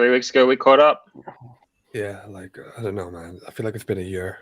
3 weeks ago we caught up. Yeah, like I don't know, man. I feel like it's been a year.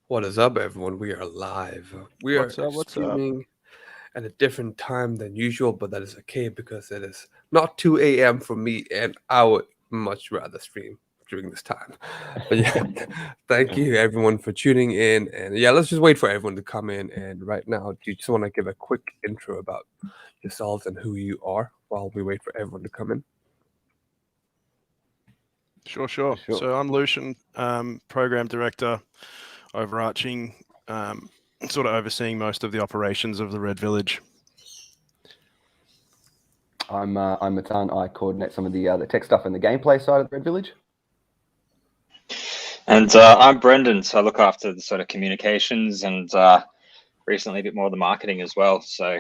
What is up, everyone? We are live. We are streaming at a different time than usual, but that is okay because it is not 2 a.m. for me, and I would much rather stream during this time. But yeah, thank you everyone for tuning in. And yeah, let's just wait for everyone to come in. And right now, do you just want to give a quick intro about yourselves and who you are while we wait for everyone to come in? Sure. So I'm Lucian, program director, overarching, sort of overseeing most of the operations of the Red Village. I'm Matan. I coordinate some of the tech stuff and the gameplay side of the Red Village. And I'm Brendan, so I look after the sort of communications and recently a bit more of the marketing as well. So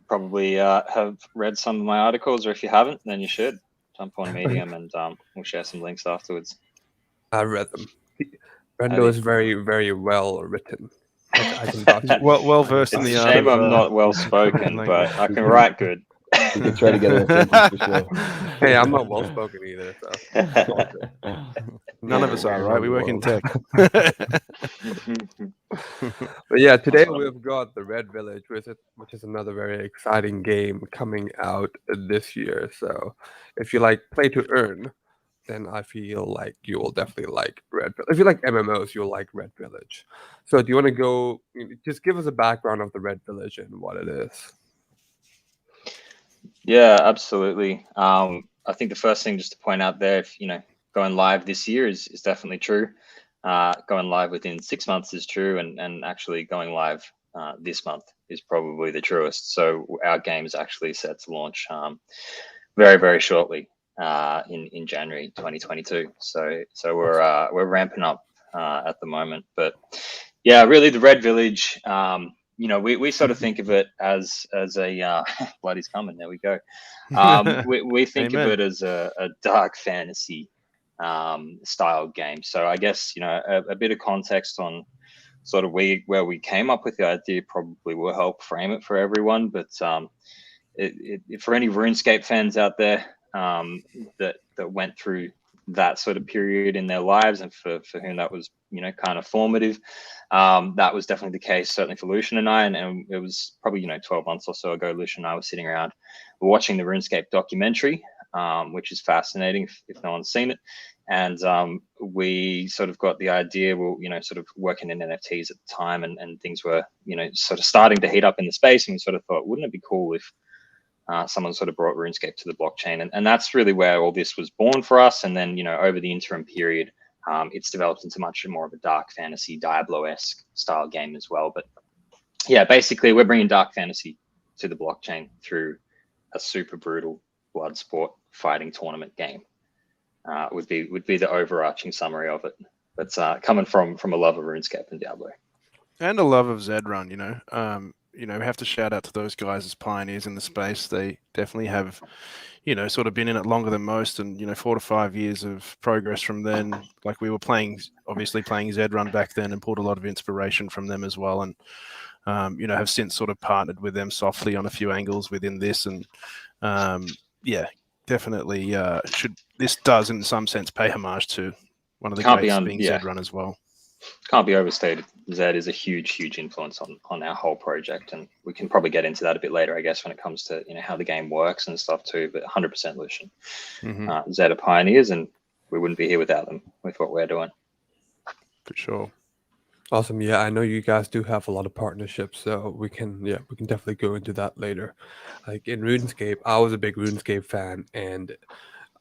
probably have read some of my articles, or if you haven't, then you should jump on Medium and we'll share some links afterwards. I read them. Brendo is very, very well written. I can vouch. well versed in the art. Shame I'm not well spoken, but I can write good. We could try together a sentence for sure. Hey, I'm not well spoken either. So. None of us are, right? We work in tech. But yeah, today we've got the Red Village, which is another very exciting game coming out this year. So if you like play to earn, then I feel like you will definitely like Red Village. If you like MMOs, you'll like Red Village. So do you want to go, just give us a background of the Red Village and what it is? Yeah, absolutely. I think the first thing just to point out there, if going live this year is definitely true. Going live within 6 months is true, and actually going live this month is probably the truest. So our game is actually set to launch very, very shortly in January 2022. So we're ramping up at the moment. But yeah, really the Red Village. We sort of think of it as a Bloody's coming. There we go. We think of it as a dark fantasy style game. So I guess a bit of context on sort of where we came up with the idea probably will help frame it for everyone. But for any RuneScape fans out there that went through that sort of period in their lives, and for whom that was kind of formative, that was definitely the case, certainly for Lucian and I. And it was probably 12 months or so ago, Lucian and I were sitting around watching the RuneScape documentary, which is fascinating if no one's seen it. And we sort of got the idea, sort of working in NFTs at the time, and things were sort of starting to heat up in the space, and we sort of thought, wouldn't it be cool if someone sort of brought RuneScape to the blockchain? And that's really where all this was born for us. And then over the interim period, it's developed into much more of a dark fantasy Diablo-esque style game as well. But yeah, basically we're bringing dark fantasy to the blockchain through a super brutal blood sport fighting tournament game. Would be the overarching summary of it. But coming from a love of RuneScape and Diablo, and a love of Zedrun, we have to shout out to those guys as pioneers in the space. They definitely have, sort of been in it longer than most, and 4 to 5 years of progress from then. Like we were obviously playing Zedrun back then, and pulled a lot of inspiration from them as well, and have since sort of partnered with them softly on a few angles within this, and definitely this does in some sense pay homage to one of the greats being Zedrun as well. Can't be overstated. Zed is a huge influence on our whole project, and we can probably get into that a bit later, I guess, when it comes to how the game works and stuff too. But 100% Lucian. Zed are pioneers, and we wouldn't be here without them with what we're doing. For sure. Awesome. Yeah, I know you guys do have a lot of partnerships, so we can definitely go into that later. Like in RuneScape, I was a big RuneScape fan, and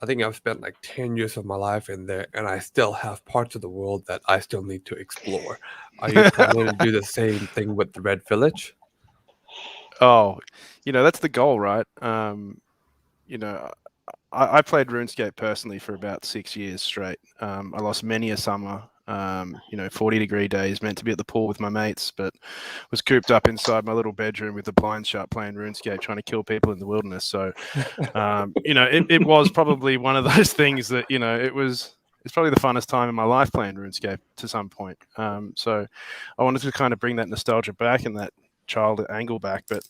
I think I've spent like 10 years of my life in there, and I still have parts of the world that I still need to explore. Are you planning to do the same thing with the Red Village? Oh, that's the goal, right? You know, I played RuneScape personally for about 6 years straight. I lost many a summer, 40-degree days, meant to be at the pool with my mates, but was cooped up inside my little bedroom with the blinds shut playing RuneScape, trying to kill people in the wilderness. So, it was probably one of those things that, it's probably the funnest time in my life playing RuneScape to some point. So I wanted to kind of bring that nostalgia back and that child angle back, but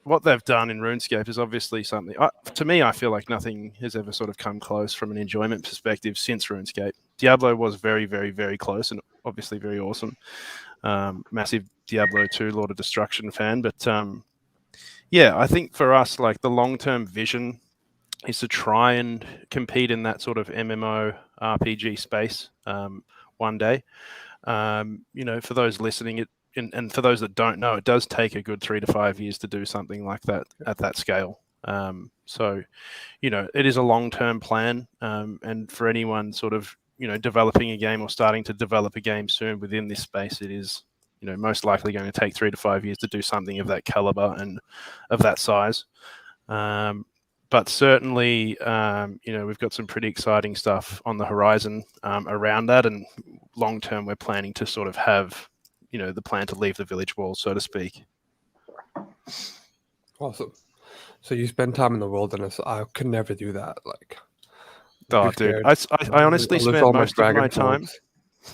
what they've done in RuneScape is obviously something, to me, I feel like nothing has ever sort of come close from an enjoyment perspective since RuneScape. Diablo was very, very, very close and obviously very awesome. Massive Diablo 2 Lord of Destruction fan, but I think for us, like, the long-term vision is to try and compete in that sort of MMO RPG space one day. For those listening, and for those that don't know, it does take a good 3 to 5 years to do something like that at that scale. So, it is a long-term plan. And for anyone sort of, developing a game or starting to develop a game soon within this space, it is, most likely going to take 3 to 5 years to do something of that caliber and of that size. But certainly, we've got some pretty exciting stuff on the horizon around that. And long term, we're planning to sort of have, the plan to leave the village walls, so to speak. Awesome. So you spend time in the wilderness. I could never do that. Like, oh, dude, I honestly spent most of my time.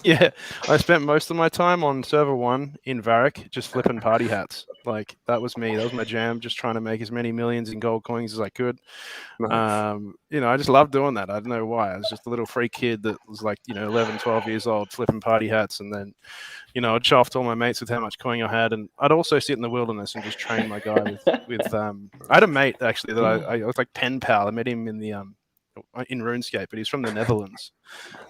Yeah, I spent most of my time on server 1 in Varric just flipping party hats. Like, that was me. That was my jam, just trying to make as many millions in gold coins as I could. Nice. I just loved doing that. I don't know why. I was just a little freak kid that was like, 11, 12 years old, flipping party hats. And then, I'd show off to all my mates with how much coin I had. And I'd also sit in the wilderness and just train my guy with I had a mate, actually, that I was like pen pal. I met him in RuneScape, but he's from the Netherlands.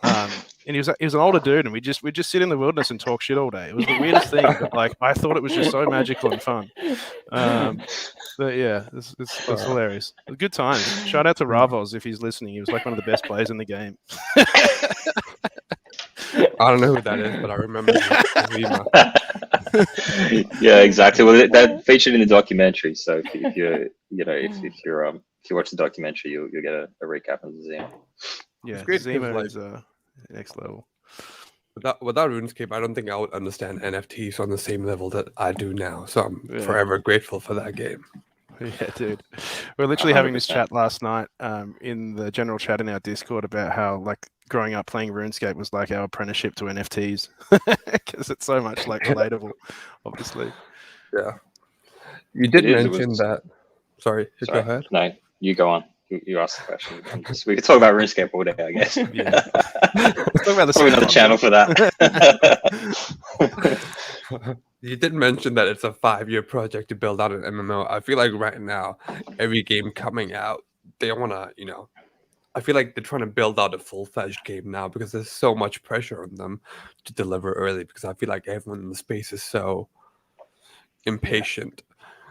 And he was an older dude, and we just sit in the wilderness and talk shit all day. It was the weirdest thing, but like, I thought it was just so magical and fun. But yeah, it's hilarious. Good times. Shout out to Ravos if he's listening. He was like one of the best players in the game. I don't know who that is, but I remember. Yeah, exactly. Well, that featured in the documentary. So if you watch the documentary, you'll get a recap of Zima. Yeah, Zima is next level. Without RuneScape, I don't think I would understand NFTs on the same level that I do now. So I'm forever grateful for that game. Yeah, dude. We're literally 100%. Having this chat last night in the general chat in our Discord about how, like, growing up playing RuneScape was like our apprenticeship to NFTs because it's so much like relatable, obviously. Yeah. You did mention that. Sorry, go ahead. No, you go on. You asked the question. We could talk about RuneScape all day, I guess. Yeah. Let's talk about the probably another channel for that. You did mention that it's a 5-year project to build out an MMO. I feel like right now, every game coming out, they want to, I feel like they're trying to build out a full-fledged game now because there's so much pressure on them to deliver early because I feel like everyone in the space is so impatient.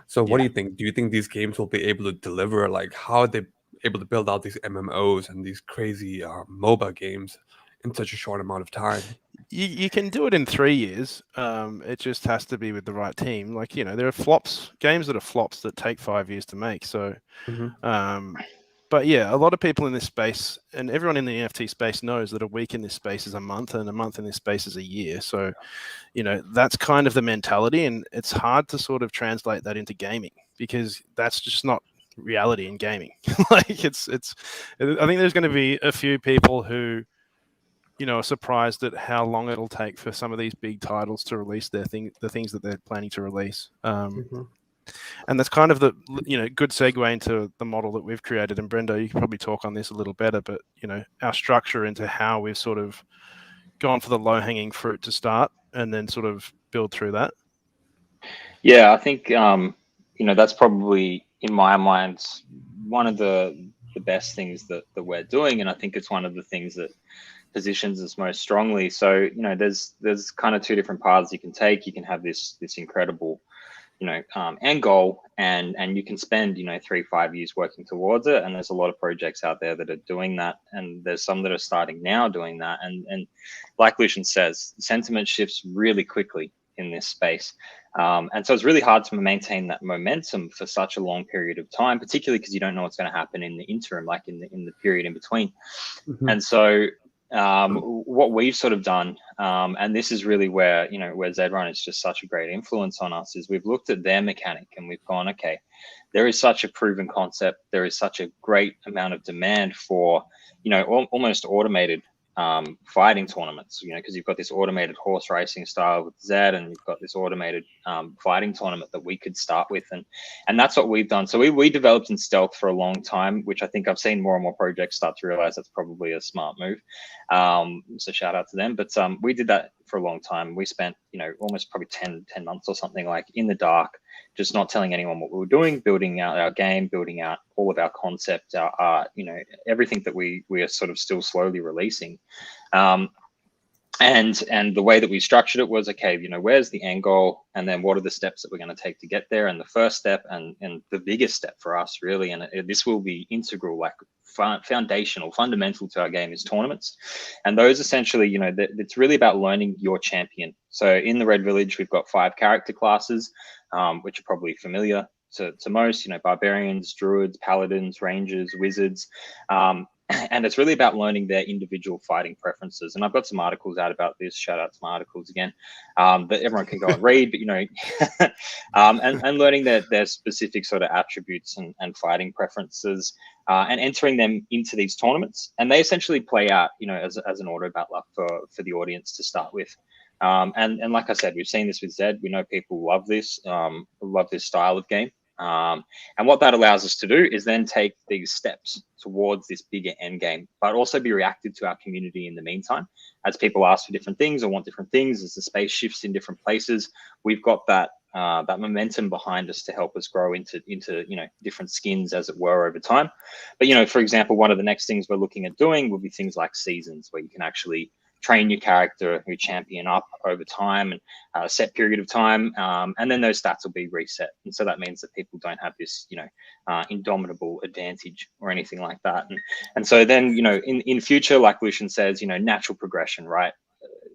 So what do you think? Do you think these games will be able to deliver? Like, how are they able to build out these MMOs and these crazy MOBA games in such a short amount of time? You can do it in 3 years. It just has to be with the right team. Like, there are games that are flops that take 5 years to make. So, but yeah, a lot of people in this space and everyone in the NFT space knows that a week in this space is a month and a month in this space is a year. So, that's kind of the mentality, and it's hard to sort of translate that into gaming because that's just not reality in gaming. Like, I think there's going to be a few people who, are surprised at how long it'll take for some of these big titles to release the things that they're planning to release. And that's kind of the, good segue into the model that we've created. And Brendo, you can probably talk on this a little better, but, our structure into how we've sort of gone for the low-hanging fruit to start and then sort of build through that. Yeah, I think, that's probably, in my mind, one of the best things that we're doing. And I think it's one of the things that positions us most strongly. So, there's kind of 2 different paths you can take. You can have this incredible end goal, and you can spend 3-5 years working towards it. And there's a lot of projects out there that are doing that, and there's some that are starting now doing that. And like Lucian says, sentiment shifts really quickly in this space, and so it's really hard to maintain that momentum for such a long period of time, particularly because you don't know what's going to happen in the interim, like in the period in between. And so what we've sort of done, and this is really where where Zedrun is just such a great influence on us, is we've looked at their mechanic and we've gone, okay, there is such a proven concept, there is such a great amount of demand for almost automated fighting tournaments, because you've got this automated horse racing style with Zed, and you've got this automated fighting tournament that we could start with, and that's what we've done. So we developed in stealth for a long time, which I think I've seen more and more projects start to realize that's probably a smart move. So shout out to them. But we did that for a long time. We spent almost probably 10 months or something, like in the dark, just not telling anyone what we were doing, building out our game, building out all of our concept, our art, everything that we are sort of still slowly releasing. And the way that we structured it was, okay, where's the end goal, and then what are the steps that we're going to take to get there? And the first step and the biggest step for us, really, and this will be integral, like fundamental to our game, is tournaments. And those essentially, it's really about learning your champion. So in the Red Village, we've got 5 character classes, which are probably familiar to most, barbarians, druids, paladins, rangers, wizards. And it's really about learning their individual fighting preferences. And I've got some articles out about this. Shout out to my articles again, that everyone can go and read. But and learning their specific sort of attributes and fighting preferences, and entering them into these tournaments. And they essentially play out, as an auto battler for the audience to start with. And like I said, we've seen this with Zed. We know people love this style of game. And what that allows us to do is then take these steps towards this bigger end game, but also be reactive to our community in the meantime. As people ask for different things or want different things, as the space shifts in different places, we've got that momentum behind us to help us grow into different skins, as it were, over time. But for example, one of the next things we're looking at doing will be things like seasons, where you can actually train your character, your champion, up over time, and a set period of time, and then those stats will be reset. And so that means that people don't have this indomitable advantage or anything like that. And so then in future, like Lucian says, natural progression, right?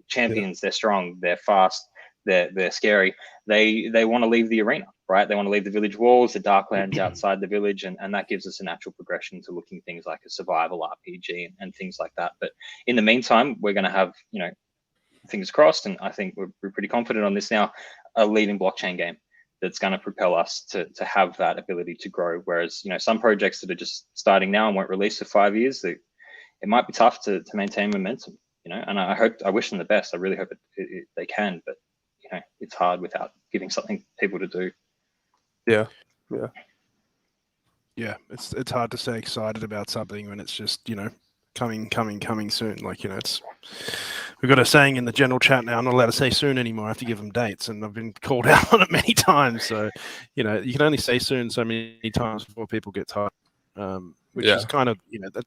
Champions, they're strong, they're fast, they're scary. They want to leave the arena, right? They want to leave the village walls, the darklands outside the village, and that gives us a natural progression to looking things like a survival RPG and things like that. But in the meantime, we're going to have, fingers crossed, and I think we're pretty confident on this now, a leading blockchain game that's going to propel us to have that ability to grow. Whereas some projects that are just starting now and won't release for 5 years, it might be tough to maintain momentum. And I wish them the best. I really hope they can, but it's hard without giving something people to do. Yeah. It's hard to stay excited about something when it's just coming soon. Like we've got a saying in the general chat now, I'm not allowed to say soon anymore. I have to give them dates, and I've been called out on it many times. So you can only say soon so many times before people get tired. Which is kind of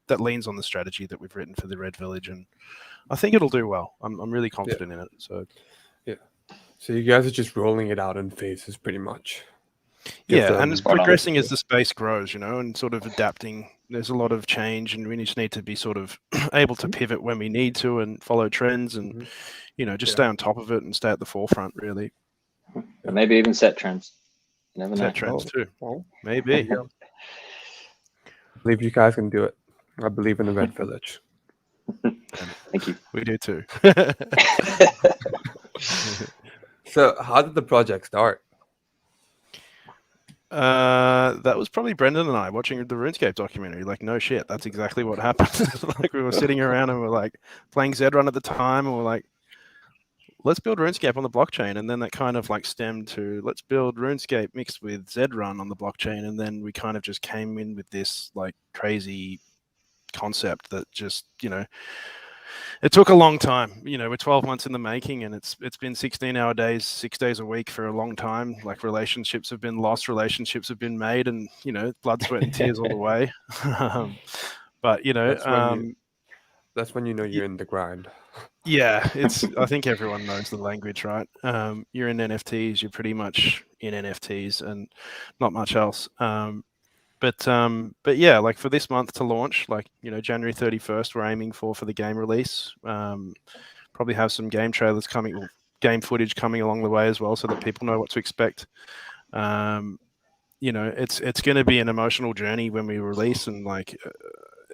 that leans on the strategy that we've written for the Red Village, and I think it'll do well. I'm really confident in it. So you guys are just rolling it out in phases, pretty much. And it's progressing as the space grows, and sort of adapting. There's a lot of change, and we just need to be sort of able to pivot when we need to and follow trends, and just stay on top of it and stay at the forefront, really. Maybe even set trends. You never know. Set trends too. Maybe. I believe you guys can do it. I believe in the Red Village. Thank you. We do too. So how did the project start? That was probably Brendan and I watching the RuneScape documentary. Like, no shit, that's exactly what happened. Like, we were sitting around and we're like playing Zedrun at the time, and we're like, let's build RuneScape on the blockchain. And then that kind of like stemmed to, let's build RuneScape mixed with Zedrun on the blockchain. And then we kind of just came in with this like crazy concept that just, it took a long time. We're 12 months in the making, and it's been 16-hour days, 6 days a week for a long time. Like, relationships have been lost, relationships have been made, and blood, sweat, and tears all the way. But That's when you know you're in the grind. Yeah, I think everyone knows the language, right? You're in NFTs, you're pretty much in NFTs and not much else. But yeah, like for this month to launch, like, January 31st, we're aiming for the game release. Probably have some game trailers coming, or game footage coming along the way as well, so that people know what to expect. It's going to be an emotional journey when we release, and like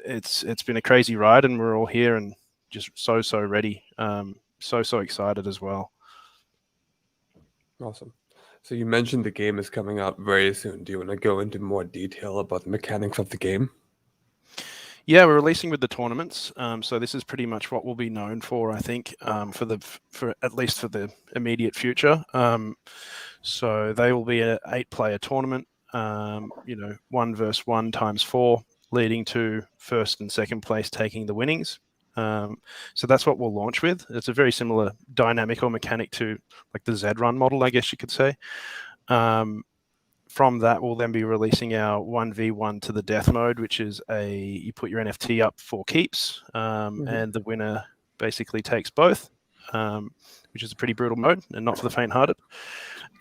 it's been a crazy ride, and we're all here and just so ready. So excited as well. Awesome. So you mentioned the game is coming out very soon. Do you want to go into more detail about the mechanics of the game? Yeah, we're releasing with the tournaments. So this is pretty much what we'll be known for, I think, for at least for the immediate future. So they will be an 8-player tournament. 1 versus 1 times 4, leading to first and second place taking the winnings. So that's what we'll launch with. It's a very similar dynamic or mechanic to like the Z-Run model, I guess you could say. From that, we'll then be releasing our 1v1 to the death mode, which is you put your NFT up for keeps, and the winner basically takes both, which is a pretty brutal mode and not for the faint-hearted.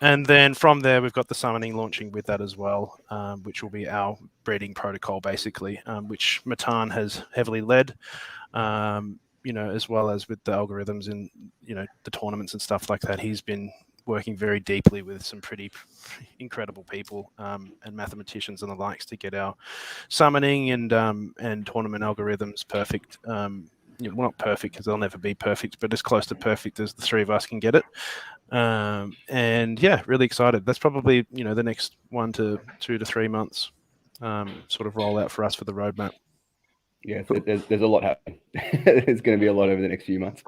And then from there, we've got the summoning launching with that as well, which will be our breeding protocol, basically, which Matan has heavily led, as well as with the algorithms and, the tournaments and stuff like that. He's been working very deeply with some pretty incredible people and mathematicians and the likes to get our summoning and tournament algorithms perfect. Well, not perfect because they'll never be perfect, but as close to perfect as the three of us can get it. And yeah, really excited. That's probably, the next 1 to 2 to 3 months sort of roll out for us for the roadmap. Yeah, there's a lot happening. There's going to be a lot over the next few months.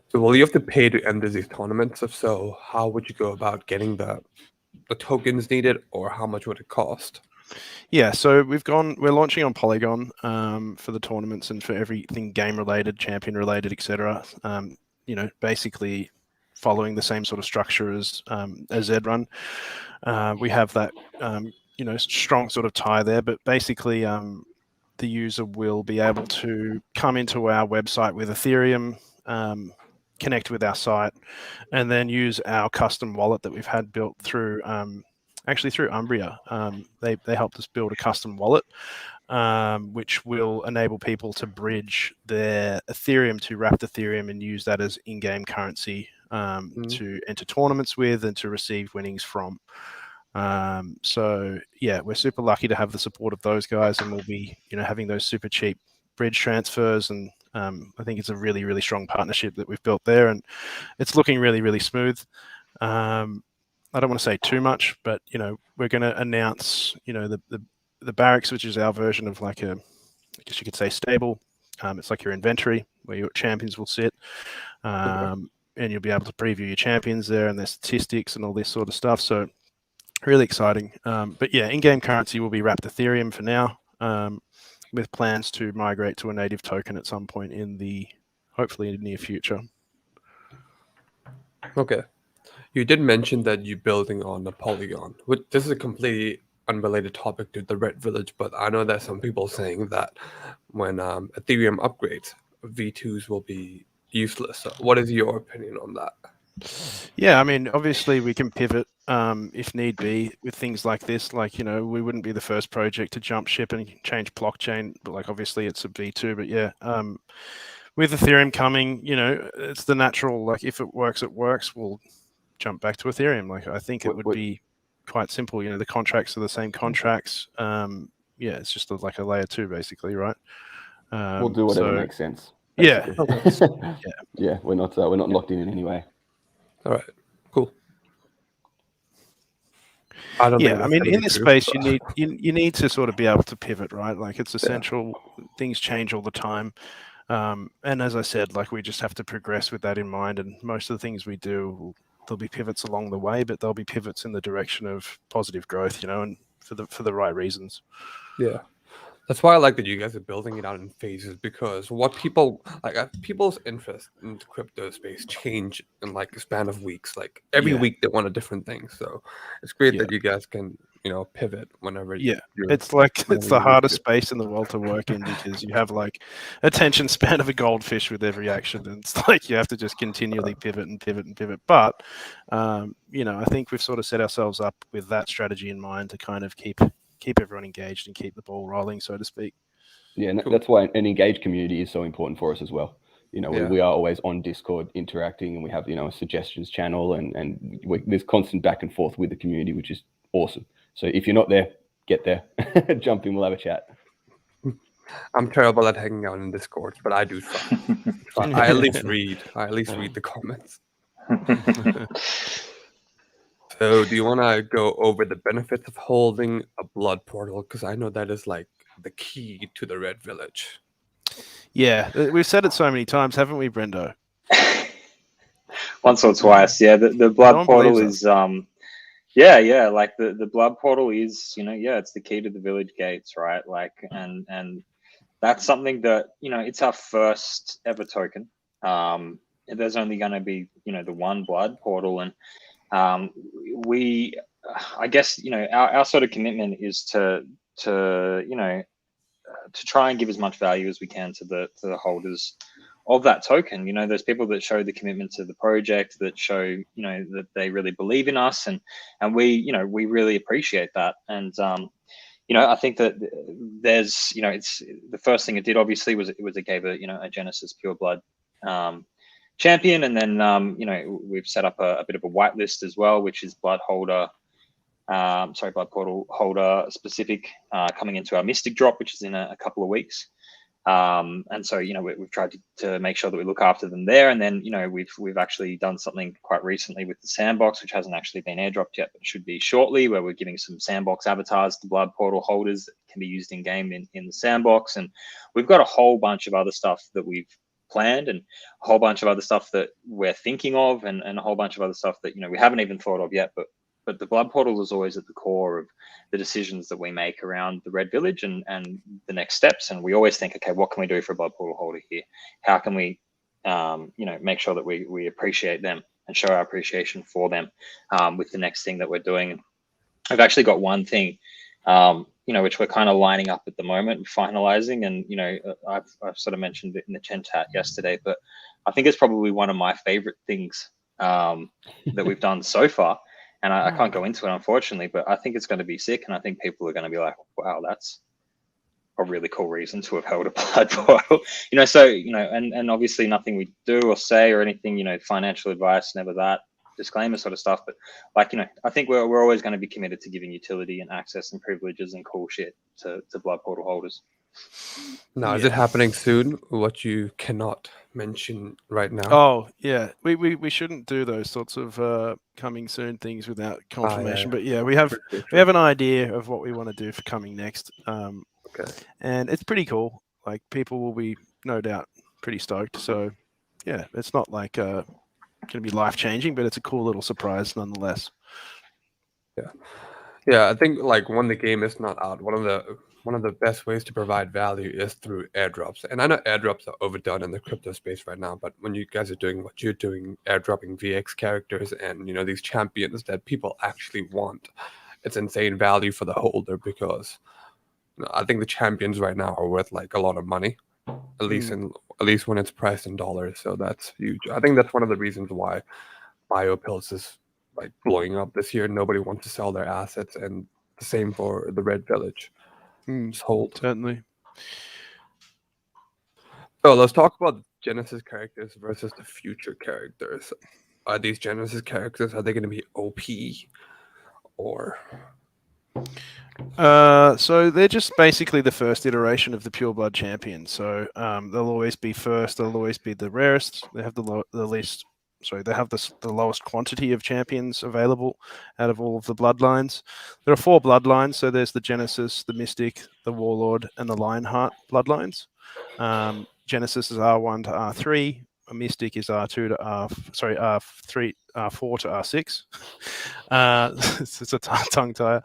So will you have to pay to enter these tournaments? If so, how would you go about getting the tokens needed, or how much would it cost? Yeah, so we're launching on Polygon for the tournaments and for everything game related, champion related, etc. Basically following the same sort of structure as Z-Run. We have that strong sort of tie there, but basically the user will be able to come into our website with Ethereum, connect with our site, and then use our custom wallet that we've had built through through Umbria. They helped us build a custom wallet, which will enable people to bridge their Ethereum to wrapped Ethereum and use that as in-game currency to enter tournaments with and to receive winnings from. So yeah, we're super lucky to have the support of those guys, and we'll be having those super cheap bridge transfers, and I think it's a really, really strong partnership that we've built there, and it's looking really, really smooth. I don't want to say too much, but we're going to announce the barracks, which is our version of like I guess you could say stable. It's like your inventory where your champions will sit, and you'll be able to preview your champions there and their statistics and all this sort of stuff. So really exciting. But yeah, in-game currency will be wrapped Ethereum for now, with plans to migrate to a native token at some point hopefully in the near future. Okay. You did mention that you're building on the Polygon. This is a completely unrelated topic to the Red Village, but I know there's some people saying that when Ethereum upgrades, V2s will be useless. So what is your opinion on that? Yeah, I mean, obviously we can pivot if need be with things like this. Like, we wouldn't be the first project to jump ship and change blockchain, but like obviously it's a V2. But yeah, with Ethereum coming, it's the natural, like if it works, it works. We'll jump back to Ethereum. Like I think it would be quite simple. The contracts are the same contracts. Yeah, it's just like a layer 2 basically, right? We'll do whatever makes sense. Yeah. Yeah, we're not locked in any way. All right, cool. I don't think I mean, in this space, you need to sort of be able to pivot, right? Like it's essential. Yeah. Things change all the time. And as I said, like we just have to progress with that in mind. And most of the things we do, there'll be pivots along the way, but there'll be pivots in the direction of positive growth, and for the right reasons. Yeah. That's why I like that you guys are building it out in phases, because what people's interest in the crypto space change in like a span of weeks. Like every week they want a different thing. So it's great that you guys can, pivot whenever. Yeah, it's the hardest space in the world to work in because you have like attention span of a goldfish with every action, and it's like you have to just continually pivot and pivot and pivot. But I think we've sort of set ourselves up with that strategy in mind to kind of keep everyone engaged and keep the ball rolling, so to speak. Yeah, and that's why an engaged community is so important for us as well. We are always on Discord interacting, and we have a suggestions channel, and there's constant back and forth with the community, which is awesome. So if you're not there, get there, jump in, we'll have a chat. I'm terrible at hanging out in Discord, but I do try. I at least read. The comments. So do you want to go over the benefits of holding a blood portal? Because I know that is like the key to the Red Village. Yeah, we've said it so many times, haven't we, Brendo? Once or twice, yeah. The blood portal is like the blood portal is, it's the key to the village gates, right? Like, and that's something that, it's our first ever token. There's only going to be, the one blood portal, and I guess, our sort of commitment is to try and give as much value as we can to the holders of that token. There's people that show the commitment to the project, that show, that they really believe in us, and we really appreciate that. And I think that there's, it's the first thing it did obviously was it gave a Genesis Pure Blood champion, and then we've set up a bit of a whitelist as well, which is blood portal holder specific, coming into our Mystic drop, which is in a couple of weeks. And so we've tried to make sure that we look after them there, and then we've actually done something quite recently with the Sandbox, which hasn't actually been airdropped yet, but should be shortly, where we're giving some Sandbox avatars to blood portal holders that can be used in game in the Sandbox. And we've got a whole bunch of other stuff that we've planned, and a whole bunch of other stuff that we're thinking of, and a whole bunch of other stuff that we haven't even thought of yet, but the blood portal is always at the core of the decisions that we make around the Red Village and the next steps. And we always think, okay, what can we do for a blood portal holder here? How can we make sure that we appreciate them and show our appreciation for them with the next thing that we're doing? I've actually got one thing which we're kind of lining up at the moment and finalizing. And, I've sort of mentioned it in the chat yesterday, but I think it's probably one of my favorite things that we've done so far. And I can't go into it, unfortunately, but I think it's going to be sick. And I think people are going to be like, wow, that's a really cool reason to have held a blood portal. And obviously nothing we do or say or anything, financial advice, never that. Disclaimer sort of stuff, but I think we're always going to be committed to giving utility and access and privileges and cool shit to blood portal holders. Now, is it happening soon? What you cannot mention right now? Oh yeah, we shouldn't do those sorts of coming soon things without confirmation. But yeah, we have an idea of what we want to do for coming next. Okay, and it's pretty cool. Like, people will be no doubt pretty stoked. So yeah, it's not like going to be life-changing, but it's a cool little surprise nonetheless. Yeah, I think like when the game is not out, one of the best ways to provide value is through airdrops. And I know airdrops are overdone in the crypto space right now, but when you guys are doing what you're doing, airdropping VX characters and these champions that people actually want, it's insane value for the holder, because I think the champions right now are worth like a lot of money, at least when it's priced in dollars. So that's huge. I think that's one of the reasons why BioPills is like blowing up this year. Nobody wants to sell their assets, and the same for the Red Village. Just hold. Certainly. So let's talk about Genesis characters versus the future characters. Are these Genesis characters, are they going to be OP or? So they're just basically the first iteration of the Pure Blood champion. So they'll always be first. They'll always be the rarest. They have the lowest quantity of champions available out of all of the bloodlines. There are 4 bloodlines. So there's the Genesis, the Mystic, the Warlord, and the Lionheart bloodlines. Genesis is R1 to R3. Mystic is R2 to R4 to R6. It's a tongue tire.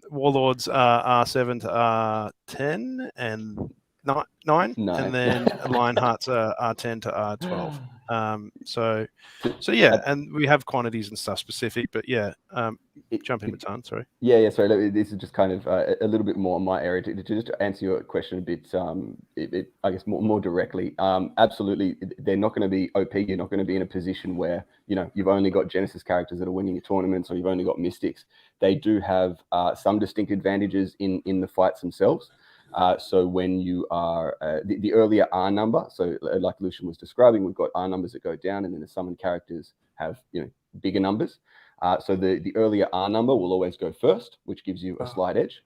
Warlords are R7 to R10, and 9, and then Lionheart's R10 to R12. So yeah, and we have quantities and stuff specific, but yeah, jump in, Matan, sorry. Yeah, sorry. This is just kind of a little bit more on my area to just answer your question a bit. I guess more directly. Absolutely, they're not going to be OP. You're not going to be in a position where you've only got Genesis characters that are winning your tournaments, or you've only got Mystics. They do have some distinct advantages in the fights themselves. So when you are the earlier R number, so like Lucian was describing, we've got R numbers that go down, and then the summoned characters have bigger numbers. So the earlier R number will always go first, which gives you a slight edge.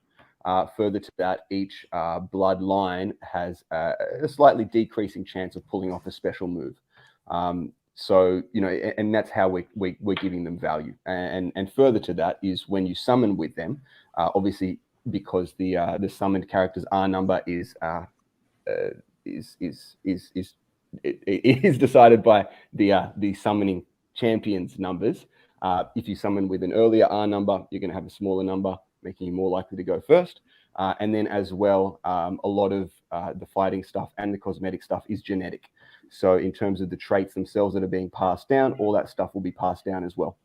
Further to that, each bloodline has a slightly decreasing chance of pulling off a special move. So and that's how we're giving them value. And further to that is when you summon with them, obviously, because the summoned character's R number is decided by the summoning champion's numbers. If you summon with an earlier R number, you're going to have a smaller number, making you more likely to go first. And then as well, a lot of the fighting stuff and the cosmetic stuff is genetic. So in terms of the traits themselves that are being passed down, all that stuff will be passed down as well,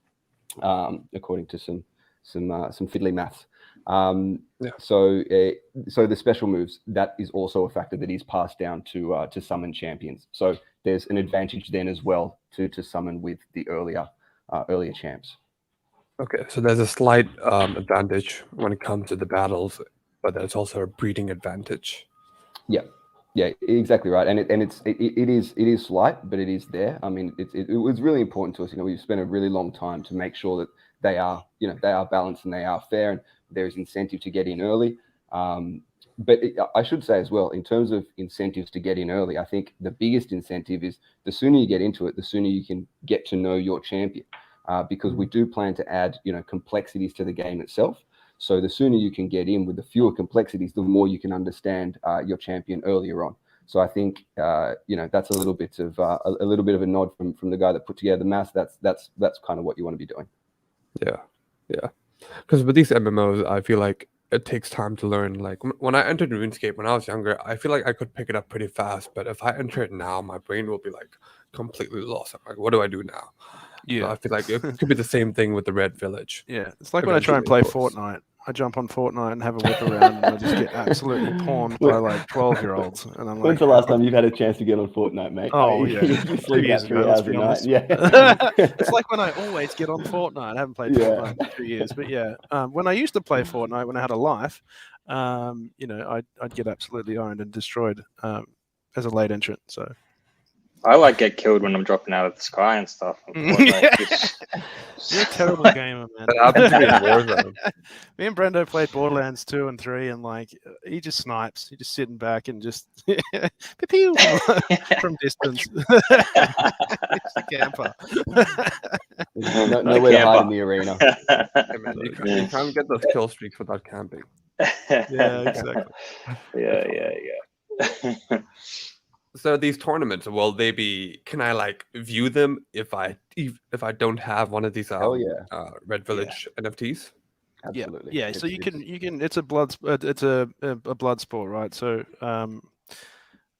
according to some fiddly maths. So the special moves, that is also a factor that is passed down to summon champions. So there's an advantage then as well to summon with the earlier champs. Okay, so there's a slight advantage when it comes to the battles, but there's also a breeding advantage. Yeah, exactly right. And it is slight, but it is there. I mean, it was really important to us. We've spent a really long time to make sure that they are balanced and they are fair, and there's incentive to get in early. But I should say as well, in terms of incentives to get in early, I think the biggest incentive is the sooner you get into it, the sooner you can get to know your champion, because we do plan to add complexities to the game itself. So the sooner you can get in with the fewer complexities, the more you can understand your champion earlier on. So I think that's a little bit of a nod from the guy that put together the maths. That's kind of what you want to be doing. Yeah. Because with these MMOs, I feel like it takes time to learn. Like when I entered RuneScape when I was younger, I feel like I could pick it up pretty fast. But if I enter it now, my brain will be like completely lost. I'm like, what do I do now? Yeah, so I feel like it could be the same thing with the Red Village. Yeah, it's like when I try and play Fortnite. I jump on Fortnite and have a whip around, and I just get absolutely pawned by like 12-year-olds. And I'm like, when's the last time you've had a chance to get on Fortnite, mate? Oh yeah, you sleep out 3 hours a night. Yeah, it's like when I always get on Fortnite. I haven't played Fortnite in 2 years, but yeah, when I used to play Fortnite when I had a life, I'd get absolutely owned and destroyed as a late entrant. So. I like get killed when I'm dropping out of the sky and stuff. You're a terrible gamer, man. Me and Brendo played Borderlands 2 and 3, and like he just snipes. He's just sitting back and just from distance. It's a camper. Nowhere to hide in the arena. Hey, man, you can't get those kill streaks without camping. Yeah, exactly. Yeah. So these tournaments, will they be? Can I like view them if I don't have one of these Red Village NFTs? Absolutely. Yeah. So you can. It's a blood. It's a blood sport, right? So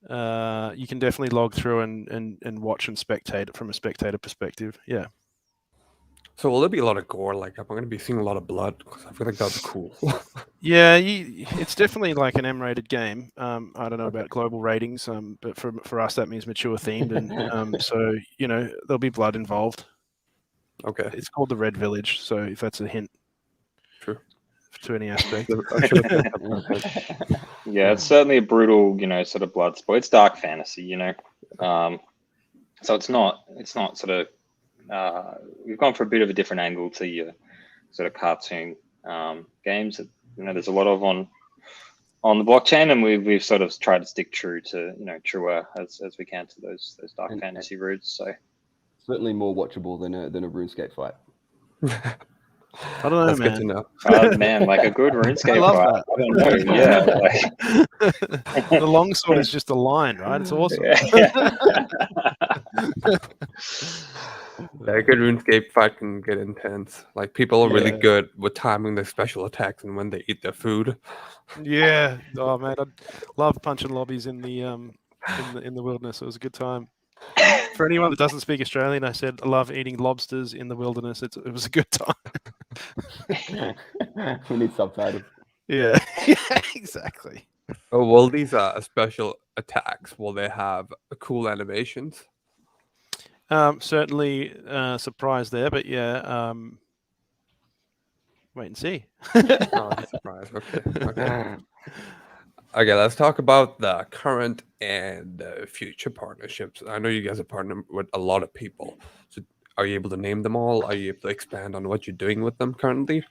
you can definitely log through and watch and spectate it from a spectator perspective. Yeah. So will there be a lot of gore? Like, am I going to be seeing a lot of blood? Because I feel like that'd be cool. Yeah, it's definitely like an M-rated game. I don't know about global ratings, but for us that means mature themed, and so there'll be blood involved. Okay. It's called the Red Village, so if that's a hint, true, to any aspect. Yeah, it's certainly a brutal, sort of blood sport. It's dark fantasy, so it's not sort of. We've gone for a bit of a different angle to your sort of cartoon games that there's a lot of on the blockchain, and we've sort of tried to stick true to truer as we can to those dark fantasy roots. So certainly more watchable than a RuneScape fight. I don't know, That's man. Good to know. Oh, man, like a good RuneScape fight. I don't know. Yeah. The longsword is just a line, right? It's awesome. Like a RuneScape fight can get intense. Like people are really good with timing their special attacks and when they eat their food. Yeah. Oh man, I love punching lobbies in the wilderness. It was a good time. For anyone that doesn't speak Australian, I said I love eating lobsters in the wilderness. It was a good time. We need subtitles. Yeah, yeah, exactly. Oh, well, these are special attacks. Will they have cool animations? Certainly surprise there, but yeah, wait and see. Oh, surprise. Okay. Okay, let's talk about the current and future partnerships. I know you guys are partnering with a lot of people. So are you able to name them all? Are you able to expand on what you're doing with them currently?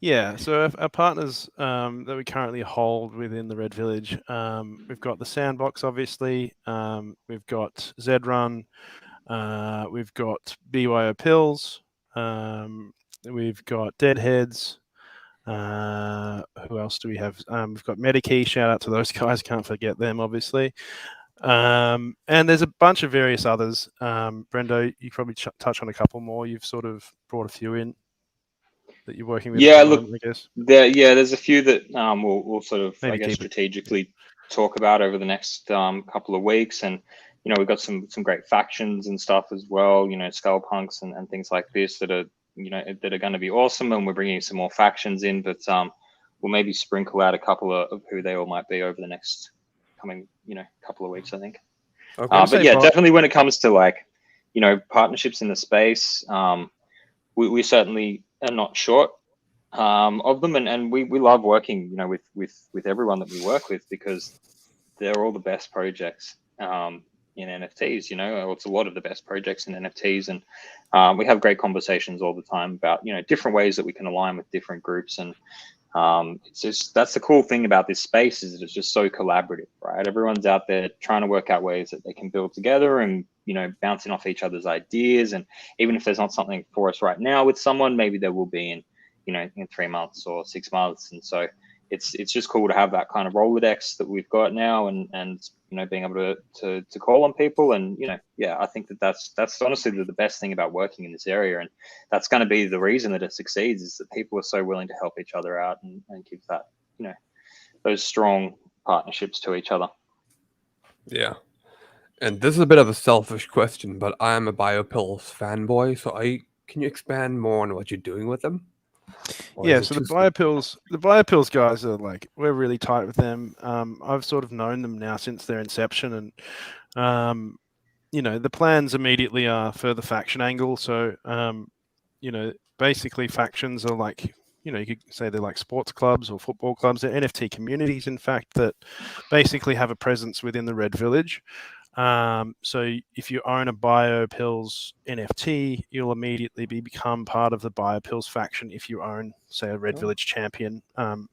Yeah, so our partners that we currently hold within the Red Village, we've got the Sandbox, obviously. We've got Zrun. We've got BYO Pills. We've got Deadheads. Who else do we have? We've got Medikey. Shout out to those guys. Can't forget them, obviously. And there's a bunch of various others. Brendo, you probably touch on a couple more. You've sort of brought a few in that you're working with. Yeah, look, moment, I guess. There's a few that we'll sort of, Maybe I guess, strategically talk about over the next couple of weeks. And we've got some great factions and stuff as well. Skullpunks and things like this that are that are going to be awesome. And we're bringing some more factions in, but we'll maybe sprinkle out a couple of who they all might be over the next coming couple of weeks, I think. Okay. But yeah, definitely when it comes to like partnerships in the space, we certainly are not short of them, and we love working with everyone that we work with, because they're all the best projects in NFTs. It's a lot of the best projects in NFTs, and we have great conversations all the time about different ways that we can align with different groups. And it's just, that's the cool thing about this space, is that it's just so collaborative, right? Everyone's out there trying to work out ways that they can build together and bouncing off each other's ideas. And even if there's not something for us right now with someone, maybe there will be in in 3 months or 6 months. And so it's just cool to have that kind of Rolodex that we've got now, and being able to call on people. And I think that's honestly the best thing about working in this area, and that's going to be the reason that it succeeds, is that people are so willing to help each other out and give that those strong partnerships to each other. Yeah. And this is a bit of a selfish question, but I am a BioPills fanboy, so can you expand more on what you're doing with them? Yeah, so the BioPills guys are like, we're really tight with them. I've sort of known them now since their inception, and the plans immediately are for the faction angle. So basically factions are like, you could say they're like sports clubs or football clubs. They're NFT communities, in fact, that basically have a presence within the Red Village. So if you own a BioPills NFT, you'll immediately become part of the BioPills faction if you own, say, a Red Village champion. And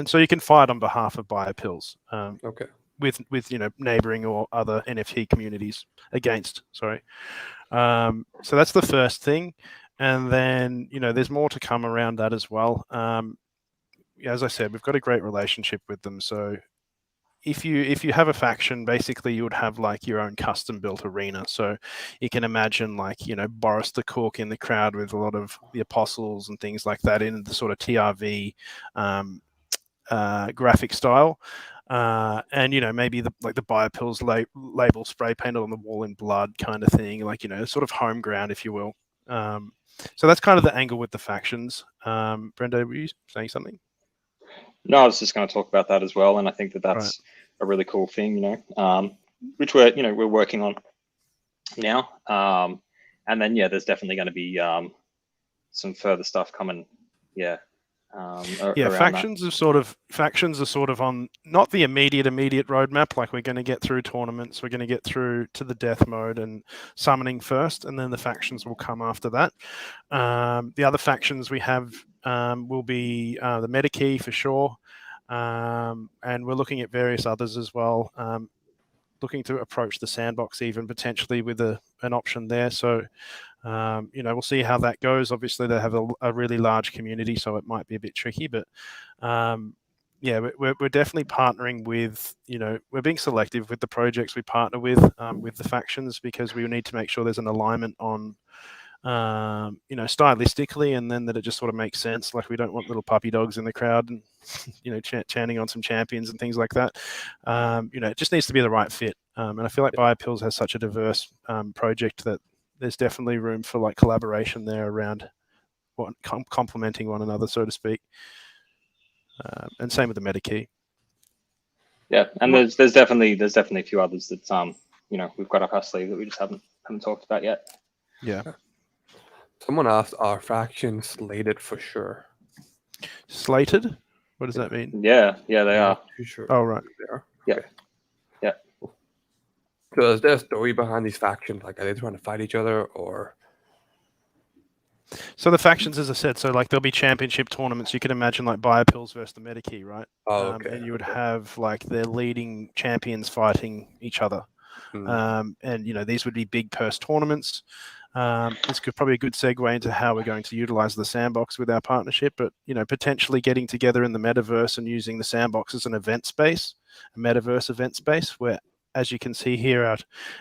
so you can fight on behalf of BioPills. Okay. With neighboring or other NFT communities against. Sorry. So that's the first thing, and then there's more to come around that as well. As I said, we've got a great relationship with them. So if you have a faction, basically you would have like your own custom built arena. So you can imagine like Boris the Cook in the crowd with a lot of the apostles and things like that in the sort of TRV graphic style. And maybe the BioPills label spray painted on the wall in blood kind of thing, like sort of home ground, if you will. So that's kind of the angle with the factions. Brendo, were you saying something? No, I was just going to talk about that as well, and I think that that's a really cool thing, which we're working on now. And then there's definitely going to be some further stuff coming. Factions are sort of on not the immediate roadmap. Like, we're going to get through tournaments, we're going to get through to the death mode and summoning first, and then the factions will come after that. The other factions we have will be the Medikey for sure, and we're looking at various others as well. Looking to approach the Sandbox even potentially with an option there. So we'll see how that goes. Obviously, they have a really large community, so it might be a bit tricky. But yeah, we're definitely partnering with, we're being selective with the projects we partner with the factions, because we need to make sure there's an alignment on, stylistically, and then that it just sort of makes sense. Like, we don't want little puppy dogs in the crowd and, chanting on some champions and things like that. It just needs to be the right fit. And I feel like Biopills has such a diverse project that there's definitely room for like collaboration there around complementing one another, so to speak. And same with the MetaKey. Yeah, and there's definitely a few others that we've got up our sleeve that we just haven't talked about yet. Yeah. Someone asked, are factions slated for sure? Slated? What does that mean? Yeah, they are. Too sure. Oh, right. They are. Yeah. Okay. Yeah. So is there a story behind these factions? Like, are they trying to fight each other, or? So the factions, as I said, so like there'll be championship tournaments. You can imagine like Biopills versus the MetaKey, right? Oh, okay. And you would have like their leading champions fighting each other. And these would be big purse tournaments. This could probably a good segue into how we're going to utilize the Sandbox with our partnership, but potentially getting together in the metaverse and using the Sandbox as an event space, a metaverse event space, where, as you can see here,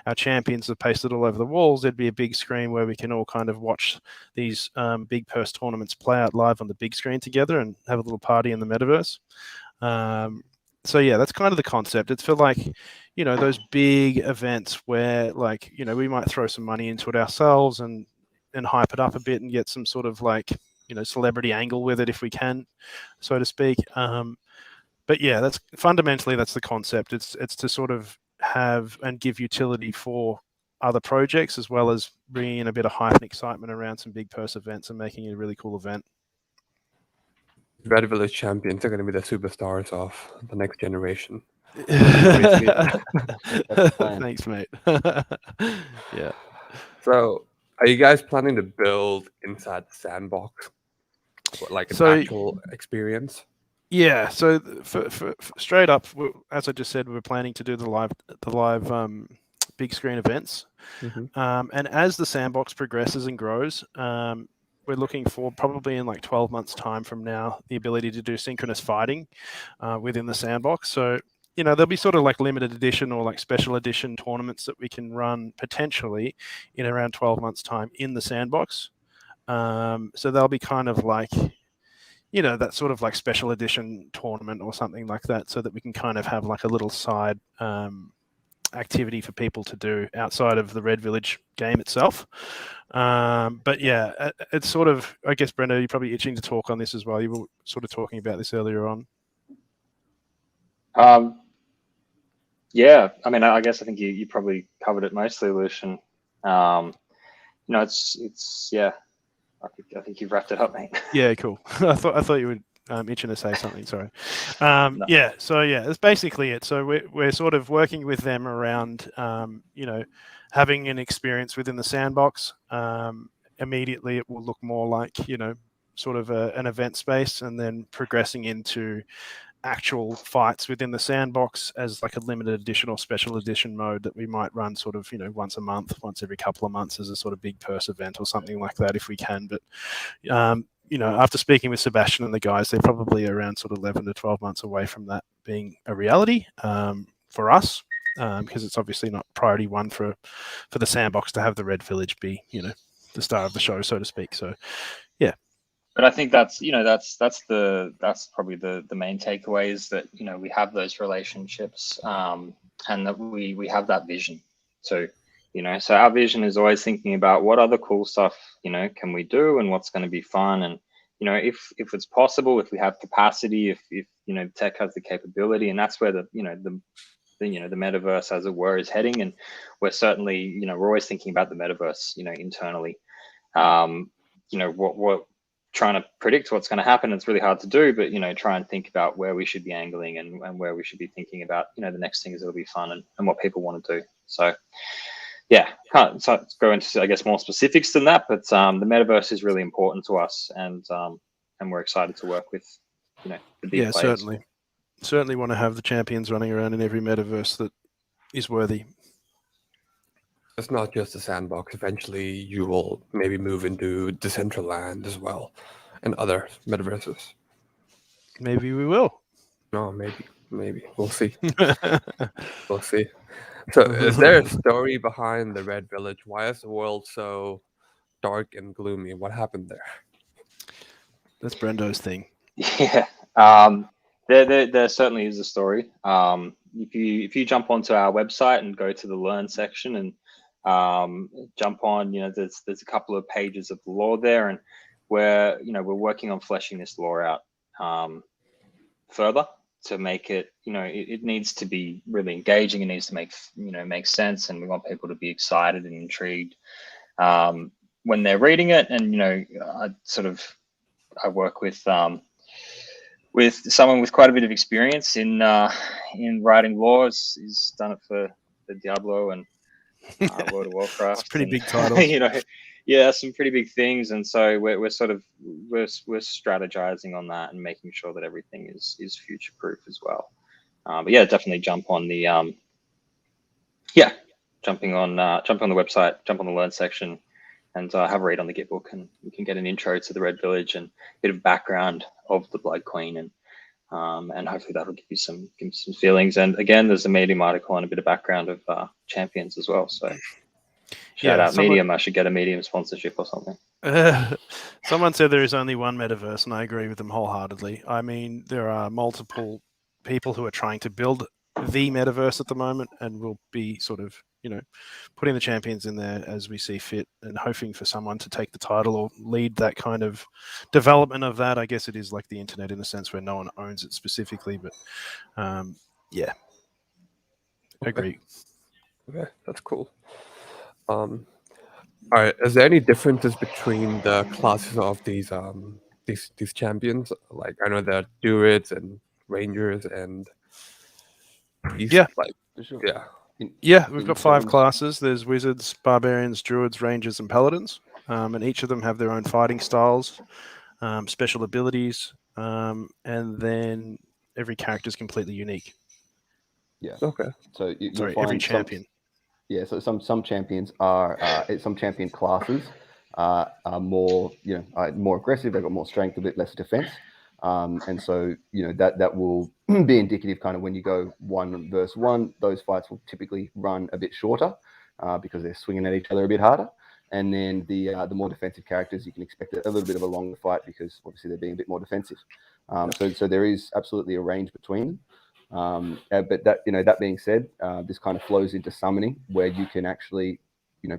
our champions are pasted all over the walls. There'd be a big screen where we can all kind of watch these big purse tournaments play out live on the big screen together and have a little party in the metaverse. So yeah, that's kind of the concept. It's for like, those big events where like, we might throw some money into it ourselves and hype it up a bit and get some sort of like, celebrity angle with it if we can, so to speak. But yeah, that's fundamentally, that's the concept. It's to sort of have and give utility for other projects, as well as bringing in a bit of hype and excitement around some big purse events and making it a really cool event. Red Village champions are going to be the superstars of the next generation. Thanks, mate. Yeah. So, are you guys planning to build inside the Sandbox, like an actual experience? Yeah. So, for straight up, as I just said, we're planning to do the live big screen events. And as the Sandbox progresses and grows, we're looking for probably in like 12 months time from now, the ability to do synchronous fighting within the Sandbox. So, there'll be sort of like limited edition or like special edition tournaments that we can run potentially in around 12 months time in the Sandbox. So they'll be kind of like, that sort of like special edition tournament or something like that, so that we can kind of have like a little side activity for people to do outside of the Red Village game itself. But yeah, it's sort of, I guess, Brenda, you're probably itching to talk on this as well. You were sort of talking about this earlier on. Yeah, I mean, I guess I think you probably covered it mostly, Lucian. It's yeah, I think you've wrapped it up, mate. Yeah, cool. I thought you were itching to say something. Sorry. No. Yeah. So yeah, that's basically it. So we're sort of working with them around, having an experience within the Sandbox. Immediately, it will look more like sort of an event space, and then progressing into actual fights within the Sandbox as like a limited edition or special edition mode that we might run sort of once a month, once every couple of months, as a sort of big purse event or something like that if we can. But after speaking with Sebastian and the guys, they're probably around sort of 11 to 12 months away from that being a reality for us, because it's obviously not priority one for the Sandbox to have the Red Village be the star of the show, so to speak. So yeah. But I think that's probably the main takeaway, is that we have those relationships and that we have that vision. So so our vision is always thinking about what other cool stuff can we do, and what's going to be fun, and if it's possible, if we have capacity, if tech has the capability, and that's where the metaverse, as it were, is heading. And we're certainly we're always thinking about the metaverse internally. What trying to predict what's going to happen, it's really hard to do, but try and think about where we should be angling and where we should be thinking about the next things that'll be fun and what people want to do. So yeah, can't go into, I guess, more specifics than that, but the metaverse is really important to us, and we're excited to work with the big players. Certainly want to have the champions running around in every metaverse that is worthy. It's not just a Sandbox. Eventually, you will maybe move into Decentraland as well, and other metaverses. Maybe we will. No, maybe we'll see. We'll see. So, is there a story behind the Red Village? Why is the world so dark and gloomy? What happened there? That's Brendo's thing. Yeah, there certainly is a story. If you jump onto our website and go to the Learn section and jump on, there's a couple of pages of the lore there, and we're working on fleshing this lore out further to make it, it needs to be really engaging. It needs to make sense, and we want people to be excited and intrigued when they're reading it. And I work with someone with quite a bit of experience in writing lore. He's done it for Diablo and World of Warcraft. It's pretty big titles. Some pretty big things. And so we're strategizing on that and making sure that everything is future proof as well. But yeah, definitely jump on the jumping on the website, jump on the Learn section, and have a read on the Git book, and you can get an intro to the Red Village and a bit of background of the Blood Queen, and hopefully that'll give you some feelings. And again, there's a Medium article and a bit of background of champions as well. So shout out Medium. I should get a Medium sponsorship or something. Someone said there is only one metaverse, and I agree with them wholeheartedly. I mean, there are multiple people who are trying to build the metaverse at the moment, and we'll be sort of putting the champions in there as we see fit, and hoping for someone to take the title or lead that kind of development of that. I guess it is like the internet in a sense where no one owns it specifically, but yeah, agree. Okay, that's cool. All right, is there any differences between the classes of these champions? Like, I know there are druids and rangers and priests. Yeah, for sure. Yeah, we've got 5 classes. There's wizards, barbarians, druids, rangers, and paladins, and each of them have their own fighting styles, special abilities, and then every character is completely unique. Yeah. Okay. So Sorry, every champion. So some champions are some champion classes are more more aggressive. They've got more strength, a bit less defense. And so, that will be indicative kind of when you go 1 versus 1, those fights will typically run a bit shorter because they're swinging at each other a bit harder. And then the more defensive characters, you can expect a little bit of a longer fight because obviously they're being a bit more defensive. So there is absolutely a range between them. But that being said, this kind of flows into summoning, where you can actually,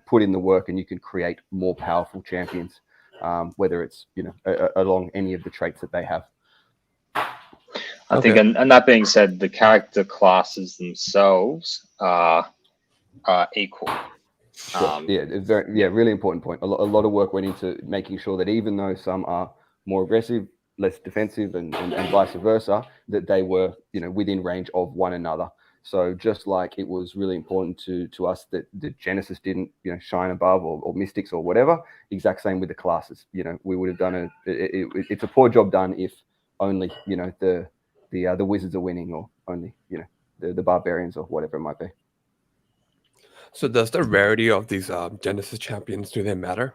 put in the work and you can create more powerful champions, whether it's, along any of the traits that they have. I think, and that being said, the character classes themselves are equal. Sure. Really important point. A lot of work went into making sure that even though some are more aggressive, less defensive, and vice versa, that they were, within range of one another. So just like it was really important to us that the Genesis didn't, shine above or Mystics or whatever, exact same with the classes. We would have done it's a poor job done if only, the wizards are winning, or only, the barbarians or whatever it might be. So does the rarity of these Genesis champions, do they matter?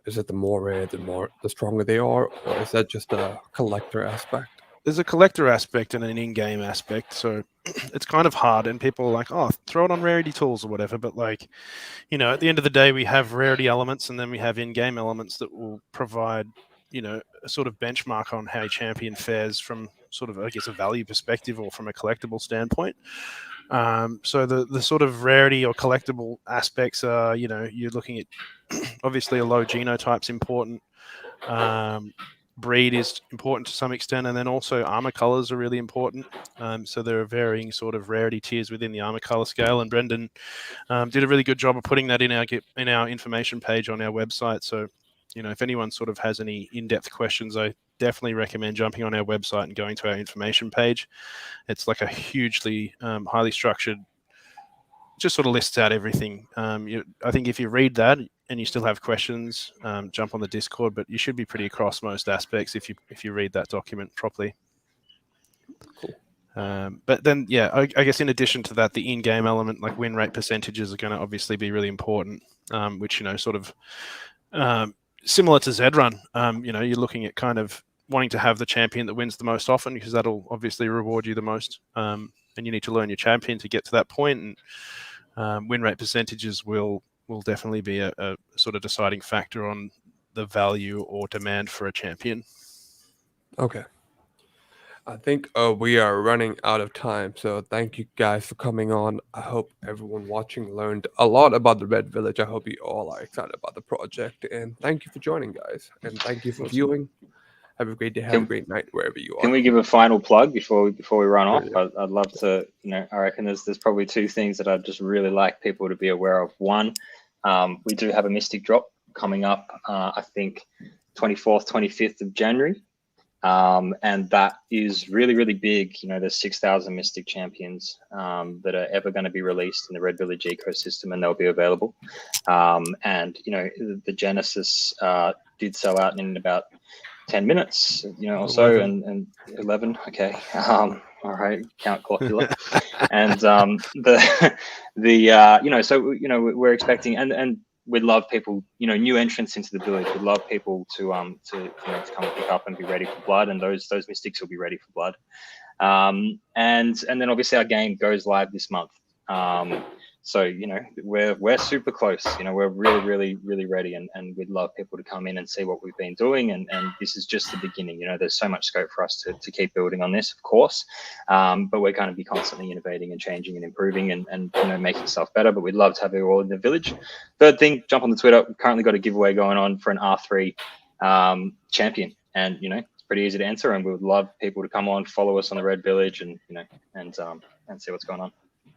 Is it the more rare, the stronger they are, or is that just a collector aspect? There's a collector aspect and an in-game aspect, so it's kind of hard, and people are like, oh, throw it on rarity tools or whatever, but like, at the end of the day, we have rarity elements, and then we have in-game elements that will provide, a sort of benchmark on how a champion fares from sort of, I guess, a value perspective or from a collectible standpoint. So the sort of rarity or collectible aspects are, you're looking at obviously a low genotype's important. Breed is important to some extent, and then also armor colors are really important. So there are varying sort of rarity tiers within the armor color scale, and Brendan did a really good job of putting that in our information page on our website. So, if anyone sort of has any in-depth questions, I definitely recommend jumping on our website and going to our information page. It's like a hugely highly structured, just sort of lists out everything. I think if you read that and you still have questions, jump on the Discord, but you should be pretty across most aspects if you read that document properly. Cool. But then, I guess in addition to that, the in-game element, like win rate percentages, are going to obviously be really important, which, sort of similar to Zedrun. You're looking at kind of wanting to have the champion that wins the most often, because that'll obviously reward you the most. And you need to learn your champion to get to that point. And win rate percentages will definitely be a sort of deciding factor on the value or demand for a champion. Okay. I think we are running out of time, so thank you guys for coming on. I hope everyone watching learned a lot about the Red Village. I hope you all are excited about the project, and thank you for joining, guys, and thank you for viewing. Have a great day. Have a great night wherever you are. Can we give a final plug before we run off? Yeah. I'd love to. I reckon there's probably two things that I'd just really like people to be aware of. One, we do have a Mystic drop coming up. I think 24th, 25th of January. And that is really, really big. There's 6,000 Mystic champions that are ever going to be released in the Red Village ecosystem, and they'll be available. And the Genesis did sell out in about 10 minutes, or so, 11. and 11. Okay. All right. Count Clockula. And so we're expecting, and we'd love people, new entrants into the village. We'd love people to come and pick up and be ready for blood, and those Mystics will be ready for blood. And then obviously our game goes live this month. So we're super close. We're really, really, really ready, and we'd love people to come in and see what we've been doing. And this is just the beginning. There's so much scope for us to keep building on this, of course. But we're going to be constantly innovating and changing and improving and making stuff better. But we'd love to have you all in the village. Third thing, jump on the Twitter. We've currently got a giveaway going on for an R3 champion, and it's pretty easy to enter. And we would love people to come on, follow us on the Red Village, and see what's going on.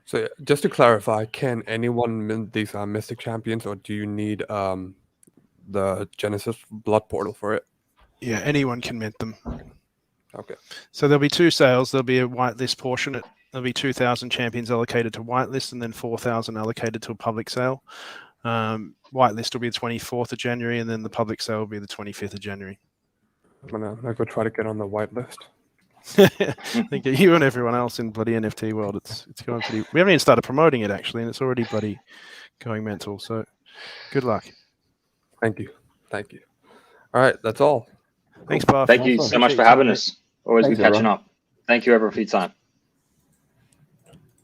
So just to clarify, can anyone mint these Mystic champions, or do you need the Genesis Blood Portal for it? Yeah, anyone can mint them. Okay. So there'll be two sales. There'll be a whitelist portion. There'll be 2,000 champions allocated to whitelist, and then 4,000 allocated to a public sale. Whitelist will be the 24th of January, and then the public sale will be the 25th of January. I'm gonna go try to get on the whitelist. I think you and everyone else in bloody NFT world, it's going pretty. We haven't even started promoting it actually, and it's already bloody going mental. So, good luck. Thank you. All right, that's all. Thanks, Buff. Thank you so much for having us. Always good catching up. Thank you, everyone, for your time.